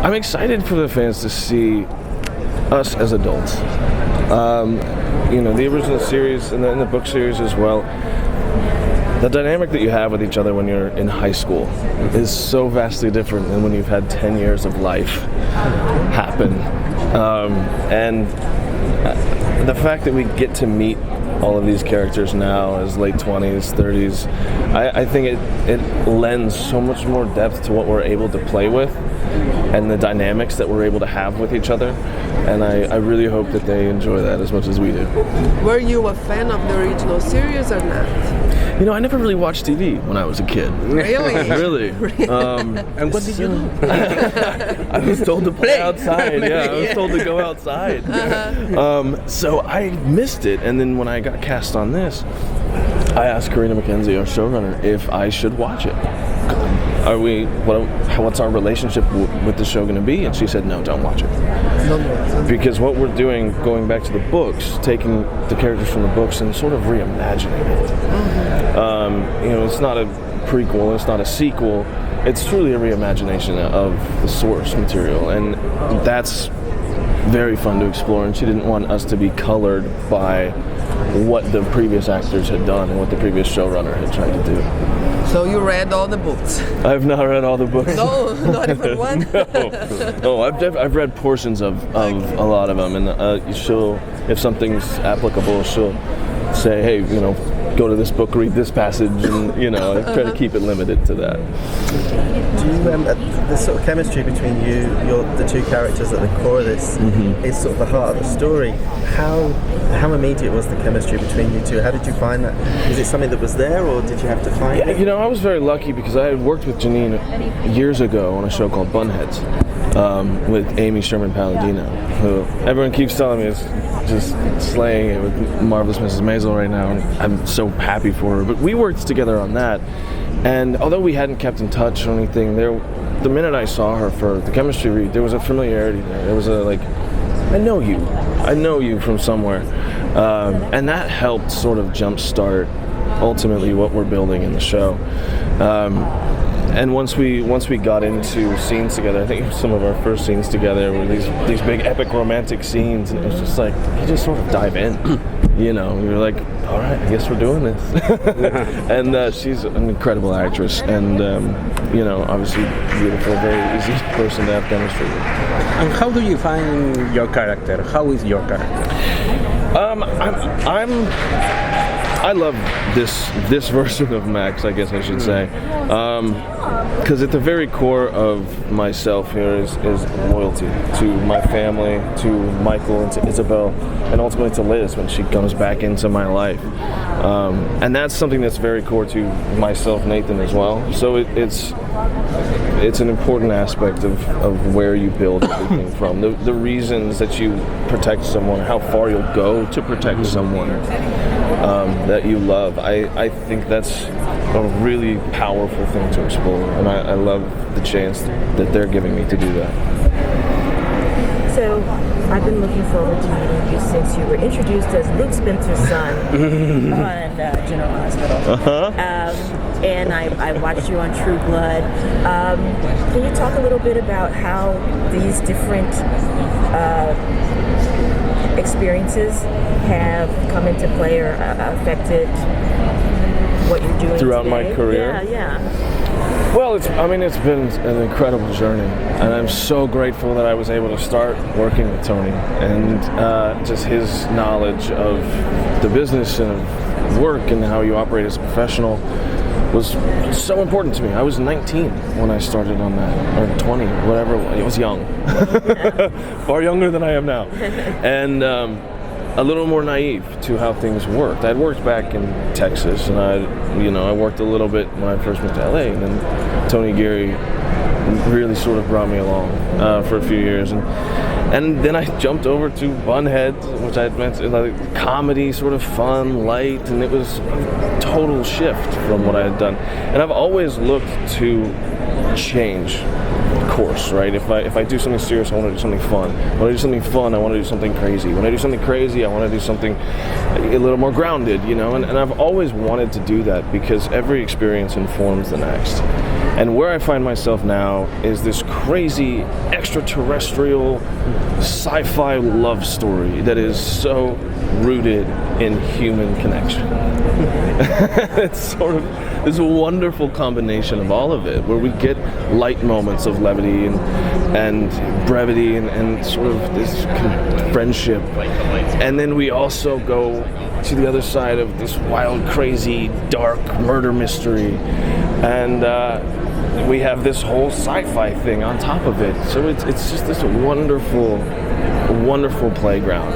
I'm excited for the fans to see us as adults. The original series and the book series as well. The dynamic that you have with each other when you're in high school is so vastly different than when you've had 10 years of life happen. And the fact that we get to meet all of these characters now as late 20s, 30s, I think it lends so much more depth to what we're able to play with and the dynamics that we're able to have with each other. And I really hope that they enjoy that as much as we do. Were you a fan of the original series or not? I never really watched TV when I was a kid. Really? Really. And what did you do? I was told to play outside. Yeah, I was told to go outside. So I missed it. And then when I got cast on this, I asked Karina McKenzie, our showrunner, if I should watch it. What's our relationship with the show going to be? And she said, no, don't watch it. Because what we're doing, going back to the books, taking the characters from the books and sort of reimagining it. It's not a prequel, it's not a sequel. It's truly a reimagination of the source material, and that's very fun to explore. And she didn't want us to be colored by what the previous actors had done and what the previous showrunner had tried to do. So you read all the books? I've not read all the books. No, not even one? No, I've read portions of a lot of them, and she'll, if something's applicable, she'll say, hey, go to this book, read this passage, and I try to keep it limited to that. Do you the sort of chemistry between the two characters at the core of this is sort of the heart of the story? How immediate was the chemistry between you two? How did you find that? Was it something that was there, or did you have to find it? I was very lucky because I had worked with Janine years ago on a show called Bunheads with Amy Sherman Palladino, who everyone keeps telling me is just slaying it with Marvelous Mrs. Maisel right now, and I'm so happy for her. But we worked together on that, and although we hadn't kept in touch or anything, the minute I saw her for the chemistry read, there was a familiarity there. There was I know you from somewhere, and that helped sort of jumpstart ultimately what we're building in the show. And once we got into scenes together, I think some of our first scenes together were these big epic romantic scenes, and it was just like you just sort of dive in, we were like, all right, I guess we're doing this. And she's an incredible actress, and obviously beautiful, very easy person to have chemistry with. And how do you find your character? How is your character? I love this version of Max, I guess I should say, because at the very core of myself here is loyalty to my family, to Michael, and to Isabel, and ultimately to Liz when she comes back into my life. And that's something that's very core to myself, Nathan, as well. So it's an important aspect of where you build everything from. The reasons that you protect someone, how far you'll go to protect someone that you love. I think that's a really powerful thing to explore, and I love the chance that they're giving me to do that. So I've been looking forward to meeting you since you were introduced as Luke Spencer's son on General Hospital. And I watched you on True Blood. Can you talk a little bit about how these different experiences have come into play or affected what you're doing throughout today? my career? Yeah. Well, it's been an incredible journey, and I'm so grateful that I was able to start working with Tony, and just his knowledge of the business and of work and how you operate as a professional was so important to me. I was 19 when I started on that, or 20, whatever. I was young, far younger than I am now, and a little more naive to how things worked. I'd worked back in Texas, and I worked a little bit when I first went to LA, and then Tony Geary really sort of brought me along for a few years, and then I jumped over to Bunheads, which I had mentioned, like comedy, sort of fun, light, and it was a total shift from what I had done. And I've always looked to change course, right? If I do something serious, I want to do something fun. When I do something fun, I want to do something crazy. When I do something crazy, I want to do something a little more grounded, and I've always wanted to do that because every experience informs the next. And where I find myself now is this crazy extraterrestrial sci-fi love story that is so rooted in human connection. It's sort of this wonderful combination of all of it, where we get light moments of levity and brevity and sort of this friendship. And then we also go to the other side of this wild, crazy, dark murder mystery. And we have this whole sci-fi thing on top of it. So it's just this wonderful playground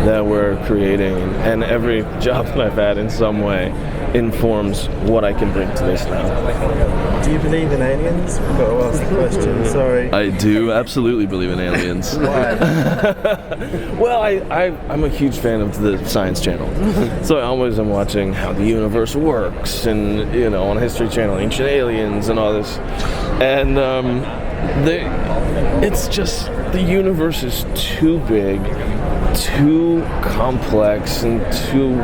that we're creating. And every job that I've had in some way informs what I can bring to this now. Do you believe in aliens? I've got to ask the question, sorry. I do absolutely believe in aliens. Why? Well, I'm a huge fan of the Science Channel. So I always am watching how the universe works and, you know, on History Channel, Ancient Aliens and all this. And it's just, the universe is too big, too complex, and too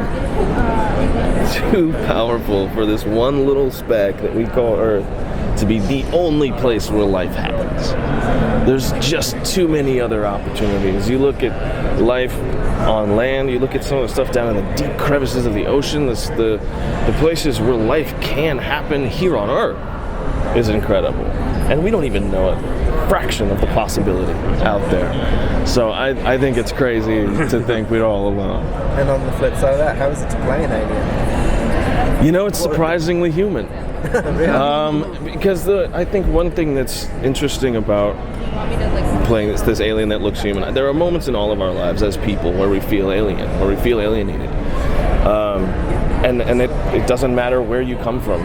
powerful for this one little speck that we call Earth to be the only place where life happens. There's just too many other opportunities. You look at life on land, you look at some of the stuff down in the deep crevices of the ocean, the places where life can happen here on Earth is incredible. And we don't even know a fraction of the possibility out there. So I think it's crazy to think we're all alone. And on the flip side of that, how is it to play an alien? You know, it's surprisingly human. Because I think one thing that's interesting about playing this alien that looks human, there are moments in all of our lives as people where we feel alien, where we feel alienated. And it doesn't matter where you come from.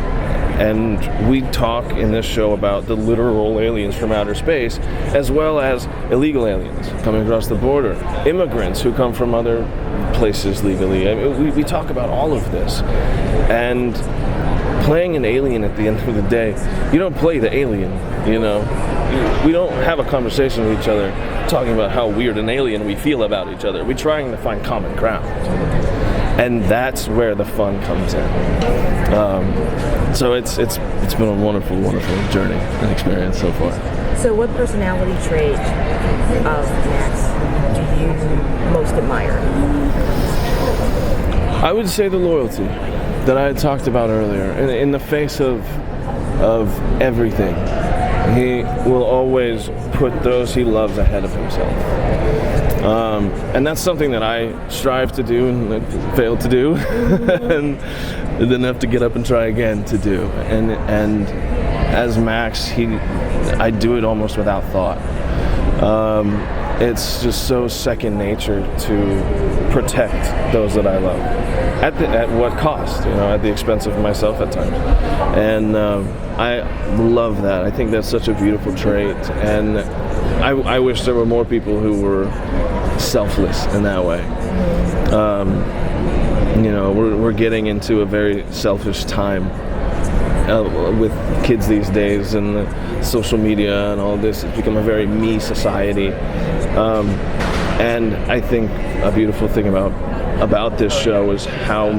And we talk in this show about the literal aliens from outer space, as well as illegal aliens coming across the border, immigrants who come from other places legally. I mean, we talk about all of this. And playing an alien at the end of the day, you don't play the alien, you know. We don't have a conversation with each other talking about how weird an alien we feel about each other. We're trying to find common ground. And that's where the fun comes in. So it's been a wonderful journey and experience so far. So what personality trait of Max do you most admire? I would say the loyalty that I had talked about earlier. In the face of everything, he will always put those he loves ahead of himself. And that's something that I strive to do and failed to do, and then have to get up and try again to do. And as Max, I do it almost without thought. It's just so second nature to protect those that I love, at what cost, you know, at the expense of myself at times. And I love that. I think that's such a beautiful trait, and I wish there were more people who were selfless in that way. You know, we're getting into a very selfish time with kids these days, and social media and all this. It's become a very me society. And I think a beautiful thing about this show is how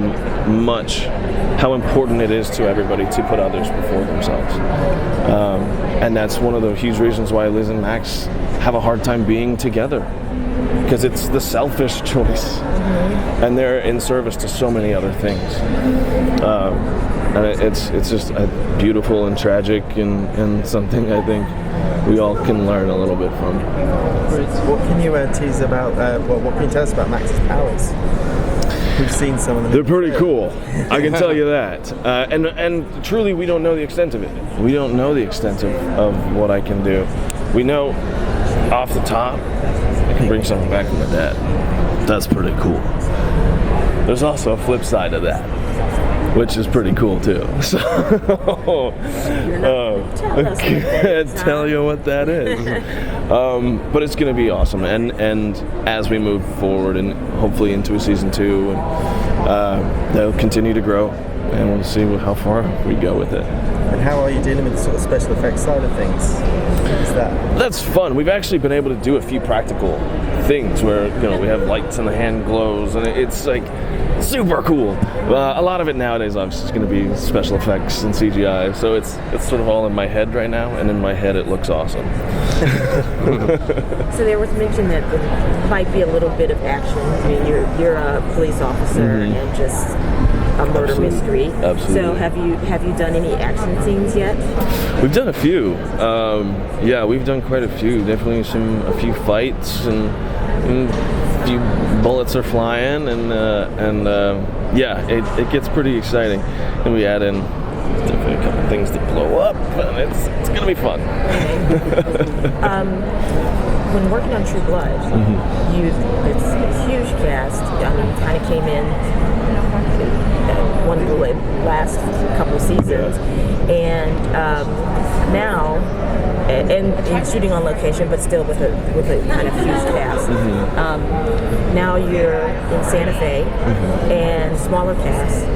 important it is to everybody to put others before themselves. And that's one of the huge reasons why Liz and Max have a hard time being together, because it's the selfish choice, and they're in service to so many other things. And it's just beautiful and tragic, and something I think we all can learn a little bit from. What can you tease about, what can you tell us about Max's powers? We've seen some of them. They're pretty cool, I can tell you that. And truly, we don't know the extent of it. We don't know the extent of what I can do. We know off the top, I can bring something back from the dead. That's pretty cool. There's also a flip side of that, which is pretty cool too. So I can't tell you what that is. But it's going to be awesome. And as we move forward and hopefully into a season 2, they'll continue to grow, and we'll see how far we go with it. And how are you dealing with the sort of special effects side of things? That's fun. We've actually been able to do a few practical things where we have lights and the hand glows, and it's like super cool. A lot of it nowadays obviously is going to be special effects and CGI, so it's sort of all in my head right now, and in my head it looks awesome. So there was mention that there might be a little bit of action. I mean, you're a police officer and just a murder mystery. Absolutely. So have you done any action scenes yet? We've done a few. Yeah, we've done quite a few. Definitely a few fights and a few bullets are flying, and yeah, it gets pretty exciting. And we add in definitely a couple things that blow up, and it's gonna be fun. When working on True Blood, it's a huge cast. I mean, you kind of came in one of the last couple seasons, and now, and shooting on location, but still with a kind of huge cast. Now you're in Santa Fe, and smaller cast,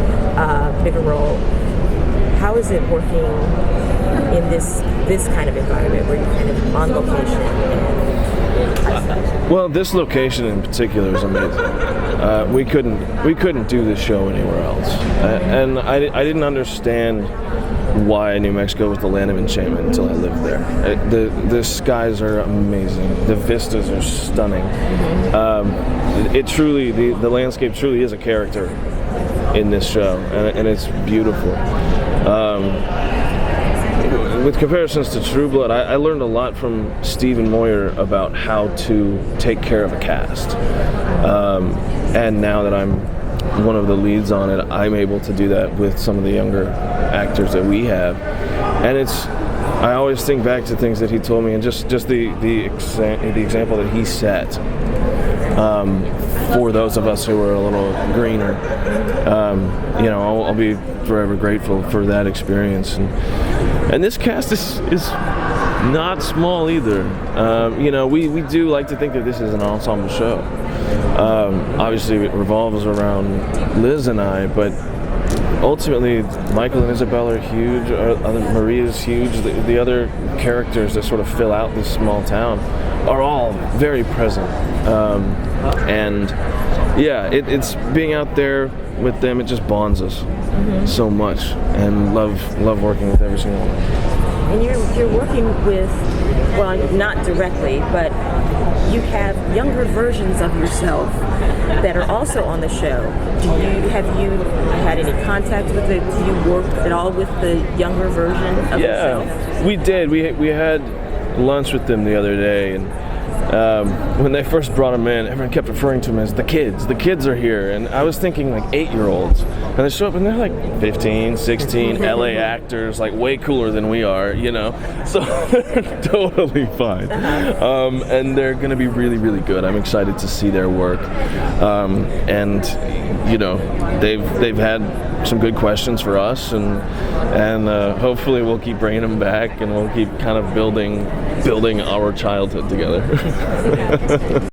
bigger role. How is it working in this kind of environment where you're kind of on location and kind of stuff? Well, this location in particular is amazing. We couldn't do this show anywhere else, and I didn't understand why New Mexico was the land of enchantment until I lived there. The skies are amazing. The vistas are stunning. It truly, the landscape truly is a character in this show, and it's beautiful. With comparisons to True Blood, I learned a lot from Stephen Moyer about how to take care of a cast. And now that I'm one of the leads on it, I'm able to do that with some of the younger actors that we have. And I always think back to things that he told me, and just the example that he set for those of us who are a little greener. I'll be forever grateful for that experience. And this cast is not small either. We do like to think that this is an ensemble show. Obviously, it revolves around Liz and I, but ultimately, Michael and Isabel are huge. Maria's huge. The other characters that sort of fill out this small town are all very present. And yeah, it's being out there with them. It just bonds us so much, and love working with every single one. And you're working with, well, not directly, but you have younger versions of yourself that are also on the show. Have you had any contact with it? Do you work at all with the younger version of yourself? Yeah, we did. We had lunch with them the other day, and when they first brought them in, everyone kept referring to them as the kids. The kids are here, and I was thinking like 8-year-olds, and they show up and they're like 15, 16, LA actors, like way cooler than we are, so they're totally fine. And they're going to be really, really good. I'm excited to see their work, and they've had some good questions for us, and hopefully we'll keep bringing them back, and we'll keep kind of building our childhood together.